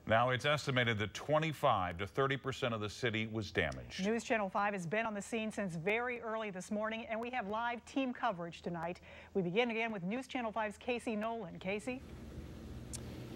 Now it's estimated that 25 to 30% of the city was damaged. News Channel 5 has been on the scene since very early this morning, and we have live team coverage tonight. We begin again with News Channel 5's Casey Nolan. Casey?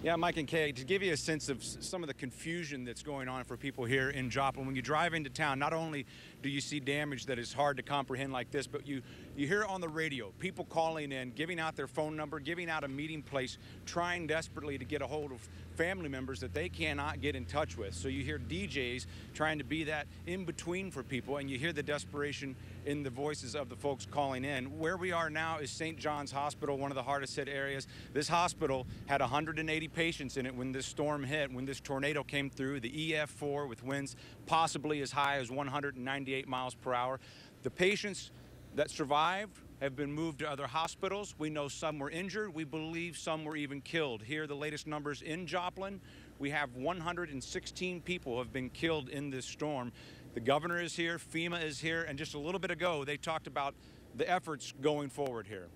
Yeah, Mike and Kay, to give you a sense of some of the confusion that's going on for people here in Joplin, when you drive into town, not only do you see damage that is hard to comprehend like this, but you hear on the radio people calling in, giving out their phone number, giving out a meeting place, trying desperately to get a hold of family members that they cannot get in touch with. So you hear DJs trying to be that in between for people, and you hear the desperation in the voices of the folks calling in. Where we are now is St. John's Hospital, one of the hardest hit areas. This hospital had 180 patients in it when this storm hit, when this tornado came through, the EF4 with winds possibly as high as 198 miles per hour. The patients that survived have been moved to other hospitals. We know some were injured. We believe some were even killed. Here are the latest numbers in Joplin. We have 116 people have been killed in this storm. The governor is here, FEMA is here, and just a little bit ago, they talked about the efforts going forward here.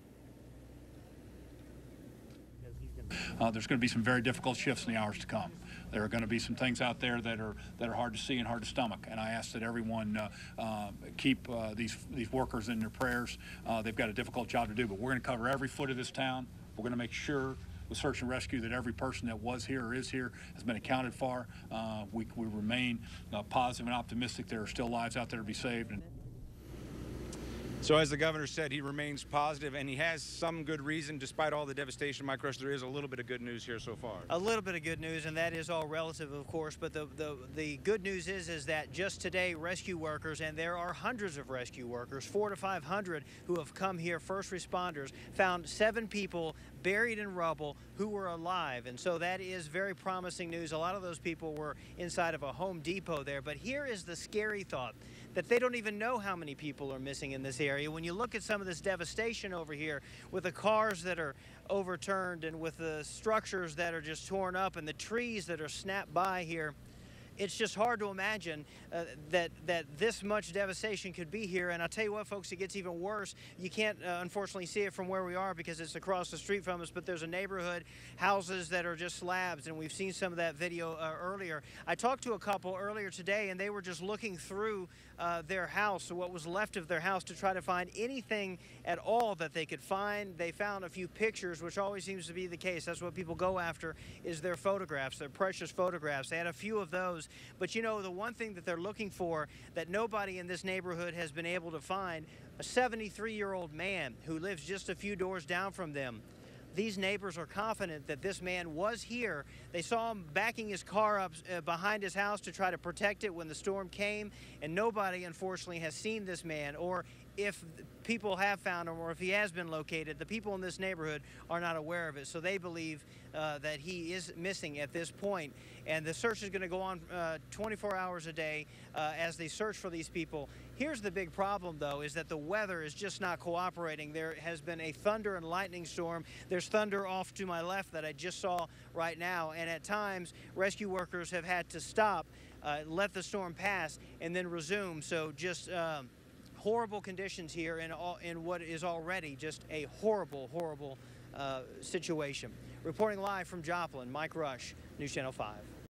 There's going to be some very difficult shifts in the hours to come. There are going to be some things out there that are hard to see and hard to stomach, and I ask that everyone keep these workers in their prayers. They've got a difficult job to do, but we're going to cover every foot of this town. We're going to make sure with search and rescue that every person that was here or is here has been accounted for. We remain positive and optimistic. There are still lives out there to be saved. So as the governor said, he remains positive, and he has some good reason. Despite all the devastation, Mike Rush, there is a little bit of good news here so far. A little bit of good news, and that is all relative, of course, but the good news is that just today, rescue workers, and there are hundreds of rescue workers, 400 to 500 who have come here, first responders, found 7 people buried in rubble who were alive, and so that is very promising news. A lot of those people were inside of a Home Depot there, but here is the scary thought, that they don't even know how many people are missing in this area. When you look at some of this devastation over here with the cars that are overturned and with the structures that are just torn up and the trees that are snapped by here, it's just hard to imagine that this much devastation could be here. And I'll tell you what, folks, it gets even worse. You can't, unfortunately, see it from where we are because it's across the street from us, but there's a neighborhood, houses that are just slabs, and we've seen some of that video earlier. I talked to a couple earlier today, and they were just looking through their house, or what was left of their house, to try to find anything at all that they could find. They found a few pictures, which always seems to be the case. That's what people go after, is their photographs, their precious photographs. They had a few of those. But you know, the one thing that they're looking for that nobody in this neighborhood has been able to find, a 73-year-old man who lives just a few doors down from them. These neighbors are confident that this man was here. They saw him backing his car up behind his house to try to protect it when the storm came, and nobody, unfortunately, has seen this man, or if people have found him, or if he has been located, the people in this neighborhood are not aware of it. So they believe that he is missing at this point. And the search is going to go on 24 hours a day as they search for these people. Here's the big problem, though, is that the weather is just not cooperating. There has been a thunder and lightning storm. There's thunder off to my left that I just saw right now. And at times, rescue workers have had to stop, let the storm pass, and then resume. So just horrible conditions here in what is already just a horrible, horrible situation. Reporting live from Joplin, Mike Rush, News Channel 5.